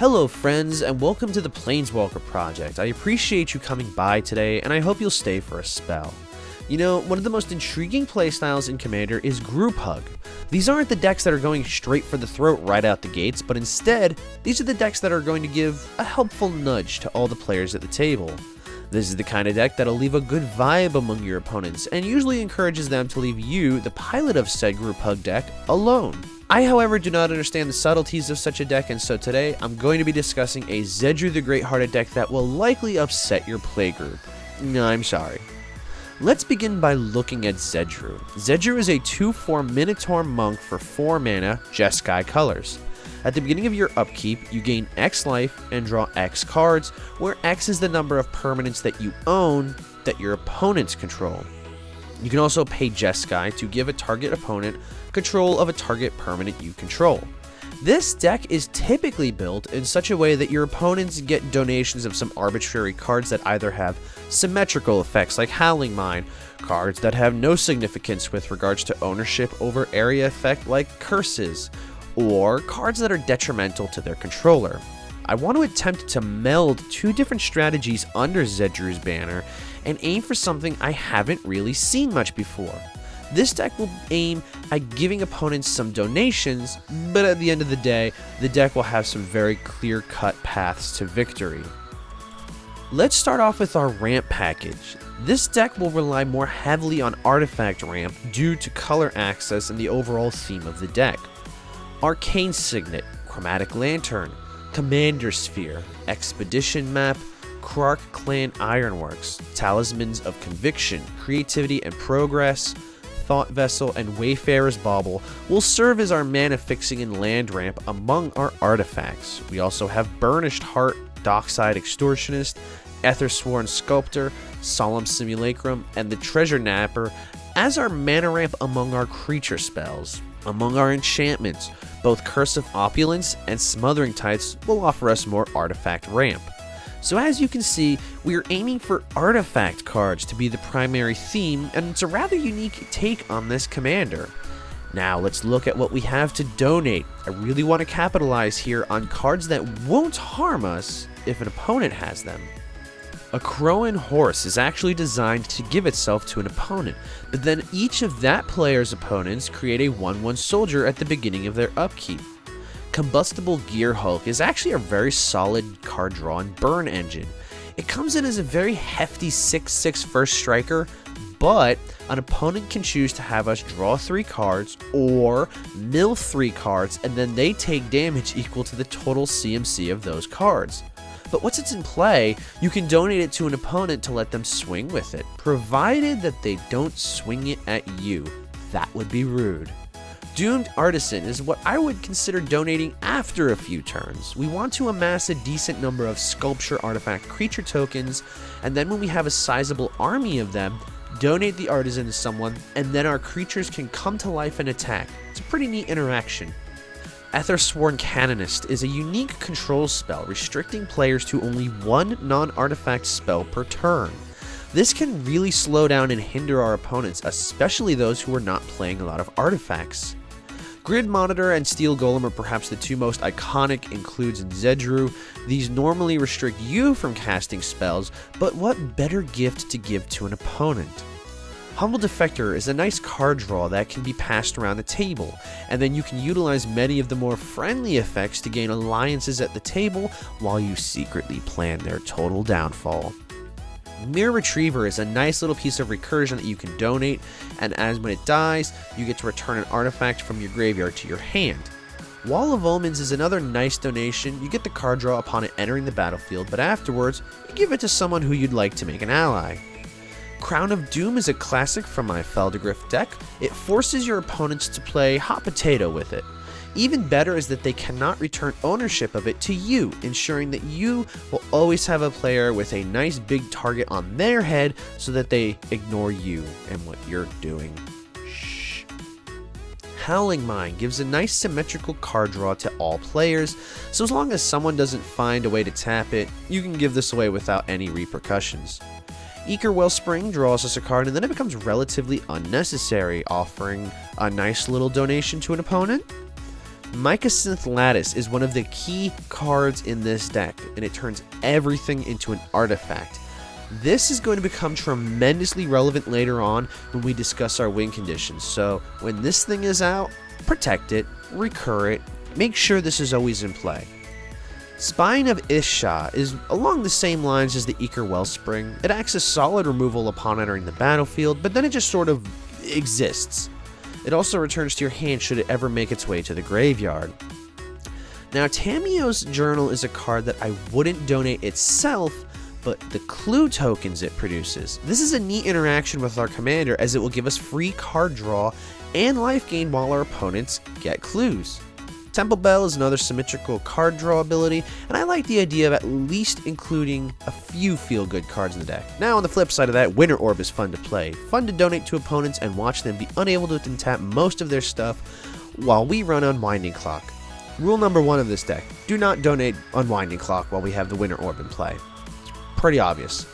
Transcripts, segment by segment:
Hello friends, and welcome to the Planeswalker Project. I appreciate you coming by today, and I hope you'll stay for a spell. You know, one of the most intriguing playstyles in Commander is Group Hug. These aren't the decks that are going straight for the throat right out the gates, but instead, these are the decks that are going to give a helpful nudge to all the players at the table. This is the kind of deck that'll leave a good vibe among your opponents, and usually encourages them to leave you, the pilot of said Group Hug deck, alone. I, however, do not understand the subtleties of such a deck, and so today I'm going to be discussing a Zedruu the Greathearted deck that will likely upset your playgroup. No, I'm sorry. Let's begin by looking at Zedruu. Zedruu is a 2/4 Minotaur Monk for 4 mana, Jeskai colors. At the beginning of your upkeep, you gain X life and draw X cards, where X is the number of permanents that you own that your opponents control. You can also pay Jeskai to give a target opponent control of a target permanent you control. This deck is typically built in such a way that your opponents get donations of some arbitrary cards that either have symmetrical effects like Howling Mine, cards that have no significance with regards to ownership over area effect like Curses, or cards that are detrimental to their controller. I want to attempt to meld two different strategies under Zedruu's banner and aim for something I haven't really seen much before. This deck will aim at giving opponents some donations, but at the end of the day, the deck will have some very clear-cut paths to victory. Let's start off with our ramp package. This deck will rely more heavily on artifact ramp due to color access and the overall theme of the deck. Arcane Signet, Chromatic Lantern, Commander Sphere, Expedition Map, Krark Clan Ironworks, Talismans of Conviction, Creativity and Progress, Thought Vessel, and Wayfarer's Bauble will serve as our mana fixing and land ramp among our artifacts. We also have Burnished Heart, Dockside Extortionist, Ethersworn Sculptor, Solemn Simulacrum, and the Treasure Napper as our mana ramp among our creature spells. Among our enchantments, both Curse of Opulence and Smothering Tides will offer us more artifact ramp. So as you can see, we are aiming for artifact cards to be the primary theme, and it's a rather unique take on this commander. Now let's look at what we have to donate. I really want to capitalize here on cards that won't harm us if an opponent has them. A Crowan Horse is actually designed to give itself to an opponent, but then each of that player's opponents create a 1/1 soldier at the beginning of their upkeep. Combustible Gear Hulk is actually a very solid card draw and burn engine. It comes in as a very hefty 6/6 first striker, but an opponent can choose to have us draw 3 cards or mill 3 cards, and then they take damage equal to the total CMC of those cards. But once it's in play, you can donate it to an opponent to let them swing with it, provided that they don't swing it at you. That would be rude. Doomed Artisan is what I would consider donating after a few turns. We want to amass a decent number of Sculpture Artifact creature tokens, and then when we have a sizable army of them, donate the Artisan to someone, and then our creatures can come to life and attack. It's a pretty neat interaction. Ethersworn Canonist is a unique control spell restricting players to only 1 non-artifact spell per turn. This can really slow down and hinder our opponents, especially those who are not playing a lot of artifacts. Grid Monitor and Steel Golem are perhaps the two most iconic includes in Zedruu. These normally restrict you from casting spells, but what better gift to give to an opponent? Humble Defector is a nice card draw that can be passed around the table, and then you can utilize many of the more friendly effects to gain alliances at the table while you secretly plan their total downfall. Mirror Retriever is a nice little piece of recursion that you can donate, and as when it dies, you get to return an artifact from your graveyard to your hand. Wall of Omens is another nice donation. You get the card draw upon it entering the battlefield, but afterwards, you give it to someone who you'd like to make an ally. Crown of Doom is a classic from my Feldergriff deck. It forces your opponents to play hot potato with it. Even better is that they cannot return ownership of it to you, ensuring that you will always have a player with a nice big target on their head so that they ignore you and what you're doing. Shh. Howling Mine gives a nice symmetrical card draw to all players, so as long as someone doesn't find a way to tap it, you can give this away without any repercussions. Eager Wellspring draws us a card, and then it becomes relatively unnecessary, offering a nice little donation to an opponent. Mycosynth Lattice is one of the key cards in this deck, and it turns everything into an artifact. This is going to become tremendously relevant later on when we discuss our win conditions, so when this thing is out, protect it, recur it, make sure this is always in play. Spine of Ishah is along the same lines as the Eker Wellspring. It acts as solid removal upon entering the battlefield, but then it just sort of exists. It also returns to your hand should it ever make its way to the graveyard. Now, Tamiyo's Journal is a card that I wouldn't donate itself, but the clue tokens it produces. This is a neat interaction with our commander, as it will give us free card draw and life gain while our opponents get clues. Temple Bell is another symmetrical card draw ability, and I like the idea of at least including a few feel-good cards in the deck. Now, on the flip side of that, Winter Orb is fun to play, fun to donate to opponents and watch them be unable to untap most of their stuff while we run Unwinding Clock. Rule number 1 of this deck, do not donate Unwinding Clock while we have the Winter Orb in play. It's pretty obvious.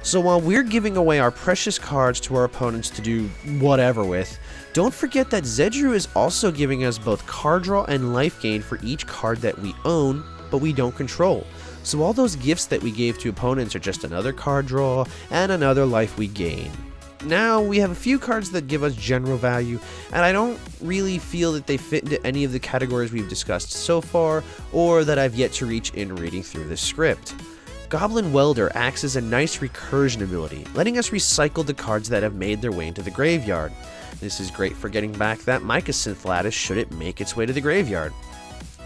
So while we're giving away our precious cards to our opponents to do whatever with, don't forget that Zedruu is also giving us both card draw and life gain for each card that we own, but we don't control. So all those gifts that we gave to opponents are just another card draw and another life we gain. Now, we have a few cards that give us general value, and I don't really feel that they fit into any of the categories we've discussed so far, or that I've yet to reach in reading through this script. Goblin Welder acts as a nice recursion ability, letting us recycle the cards that have made their way into the graveyard. This is great for getting back that Mycosynth Lattice should it make its way to the graveyard.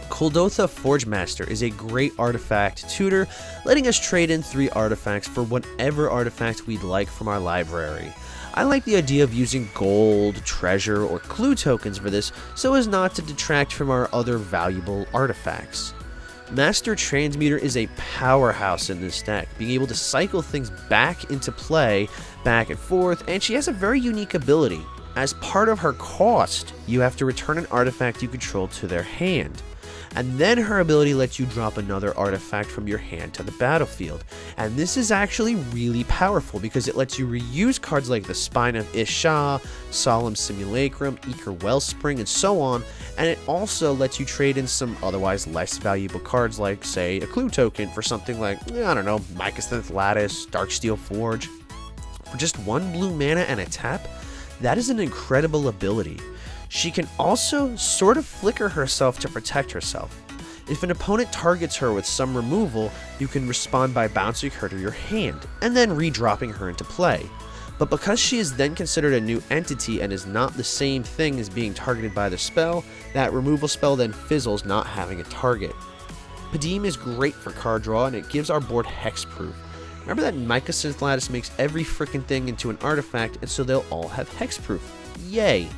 Kuldotha Forgemaster is a great artifact tutor, letting us trade in 3 artifacts for whatever artifact we'd like from our library. I like the idea of using gold, treasure, or clue tokens for this so as not to detract from our other valuable artifacts. Master Transmuter is a powerhouse in this deck, being able to cycle things back into play, back and forth, and she has a very unique ability. As part of her cost, you have to return an artifact you control to their hand. And then her ability lets you drop another artifact from your hand to the battlefield. And this is actually really powerful because it lets you reuse cards like the Spine of Ishah, Solemn Simulacrum, Eker Wellspring, and so on. And it also lets you trade in some otherwise less valuable cards like, say, a clue token for something like, I don't know, Mycosynth Lattice, Darksteel Forge. For just 1 blue mana and a tap, that is an incredible ability. She can also sort of flicker herself to protect herself. If an opponent targets her with some removal, you can respond by bouncing her to your hand, and then redropping her into play. But because she is then considered a new entity and is not the same thing as being targeted by the spell, that removal spell then fizzles not having a target. Padim is great for card draw, and it gives our board hexproof. Remember that Mycosynth Lattice makes every frickin' thing into an artifact, and so they'll all have hexproof. Yay!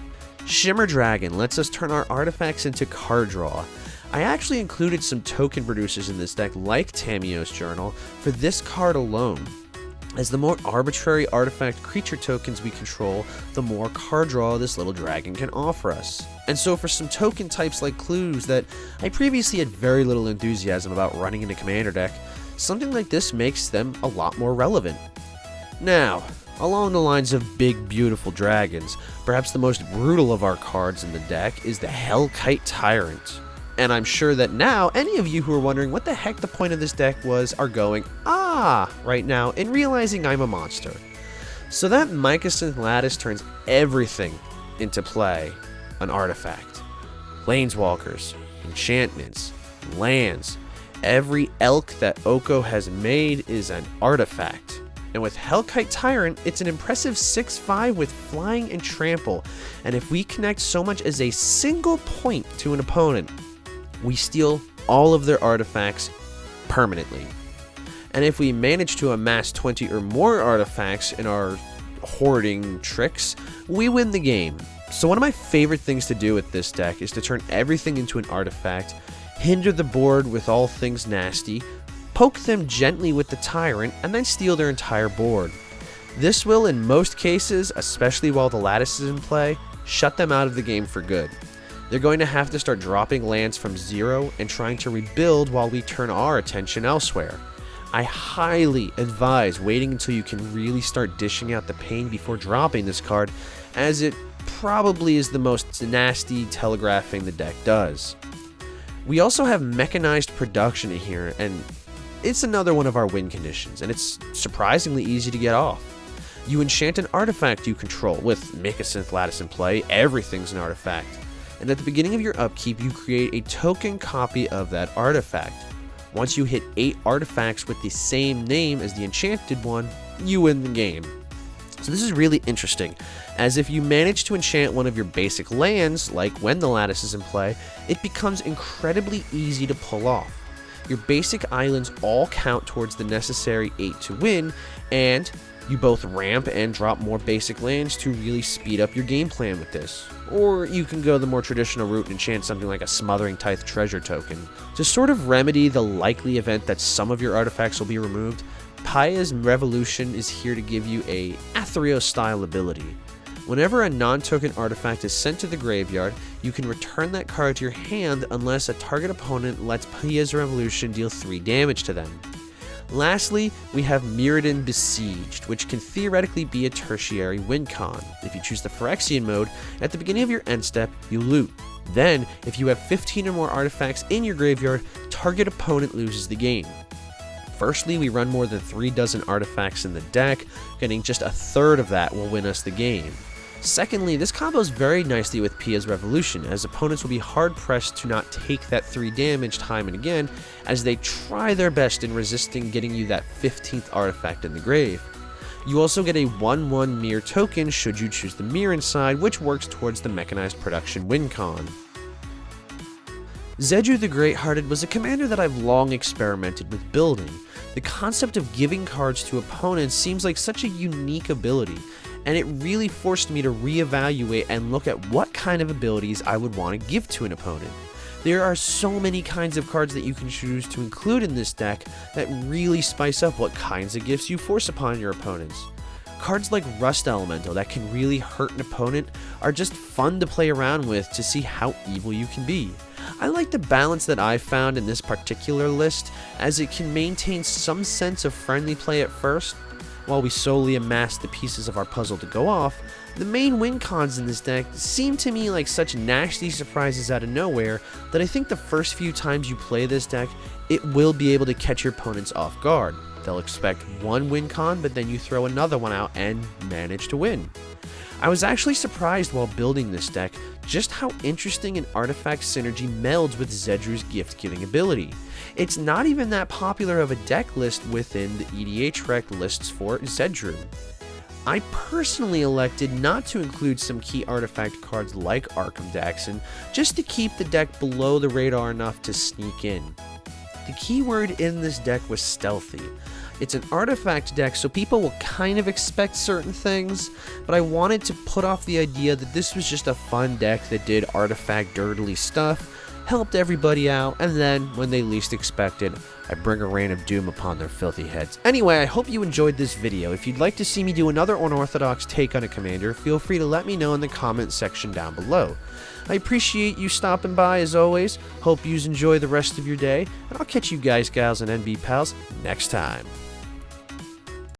Shimmer Dragon lets us turn our artifacts into card draw. I actually included some token producers in this deck like Tamiyo's Journal for this card alone, as the more arbitrary artifact creature tokens we control, the more card draw this little dragon can offer us. And so for some token types like clues that I previously had very little enthusiasm about running in a commander deck, something like this makes them a lot more relevant. Now, along the lines of big beautiful dragons, perhaps the most brutal of our cards in the deck is the Hellkite Tyrant. And I'm sure that now, any of you who are wondering what the heck the point of this deck was are going, ah, right now, and realizing I'm a monster. So that Mycosynth Lattice turns everything into play, an artifact. Planeswalkers, enchantments, lands, every elk that Oko has made is an artifact. And with Hellkite Tyrant, it's an impressive 6/5 with flying and trample, and if we connect so much as a single point to an opponent, we steal all of their artifacts permanently. And if we manage to amass 20 or more artifacts in our hoarding tricks, we win the game. So one of my favorite things to do with this deck is to turn everything into an artifact, hinder the board with all things nasty, poke them gently with the Tyrant, and then steal their entire board. This will, in most cases, especially while the Lattice is in play, shut them out of the game for good. They're going to have to start dropping lands from 0 and trying to rebuild while we turn our attention elsewhere. I highly advise waiting until you can really start dishing out the pain before dropping this card, as it probably is the most nasty telegraphing the deck does. We also have mechanized production in here, and it's another one of our win conditions, and it's surprisingly easy to get off. You enchant an artifact you control. With Mycosynth Lattice in play, everything's an artifact. And at the beginning of your upkeep, you create a token copy of that artifact. Once you hit 8 artifacts with the same name as the enchanted one, you win the game. So this is really interesting, as if you manage to enchant one of your basic lands, like when the Lattice is in play, it becomes incredibly easy to pull off. Your basic islands all count towards the necessary 8 to win, and you both ramp and drop more basic lands to really speed up your game plan with this. Or you can go the more traditional route and enchant something like a Smothering Tithe treasure token. To sort of remedy the likely event that some of your artifacts will be removed, Paya's Revolution is here to give you a Athreos-style ability. Whenever a non-token artifact is sent to the graveyard, you can return that card to your hand unless a target opponent lets Paya's Revolution deal 3 damage to them. Lastly, we have Mirrodin Besieged, which can theoretically be a tertiary win con. If you choose the Phyrexian mode, at the beginning of your end step, you loot. Then, if you have 15 or more artifacts in your graveyard, target opponent loses the game. Firstly, we run more than 3 dozen artifacts in the deck, getting just a third of that will win us the game. Secondly, this combos very nicely with Paya's Revolution, as opponents will be hard-pressed to not take that 3 damage time and again, as they try their best in resisting getting you that 15th artifact in the grave. You also get a 1/1 mirror token should you choose the mirror inside, which works towards the mechanized production win con. Zedruu the Greathearted was a commander that I've long experimented with building. The concept of giving cards to opponents seems like such a unique ability, and it really forced me to reevaluate and look at what kind of abilities I would want to give to an opponent. There are so many kinds of cards that you can choose to include in this deck that really spice up what kinds of gifts you force upon your opponents. Cards like Rust Elemental that can really hurt an opponent are just fun to play around with to see how evil you can be. I like the balance that I've found in this particular list, as it can maintain some sense of friendly play at first, while we slowly amass the pieces of our puzzle to go off. The main win cons in this deck seem to me like such nasty surprises out of nowhere that I think the first few times you play this deck, it will be able to catch your opponents off guard. They'll expect one win con, but then you throw another one out and manage to win. I was actually surprised while building this deck just how interesting an artifact synergy melds with Zedruu's gift-giving ability. It's not even that popular of a deck list within the EDHRec lists for Zedruu. I personally elected not to include some key artifact cards like Arkham Daxon, just to keep the deck below the radar enough to sneak in. The keyword in this deck was stealthy. It's an artifact deck, so people will kind of expect certain things, but I wanted to put off the idea that this was just a fun deck that did artifact dirtily stuff, helped everybody out, and then, when they least expected, I bring a rain of doom upon their filthy heads. Anyway, I hope you enjoyed this video. If you'd like to see me do another unorthodox take on a commander, feel free to let me know in the comments section down below. I appreciate you stopping by as always, hope you enjoy the rest of your day, and I'll catch you guys, gals, and NB pals next time.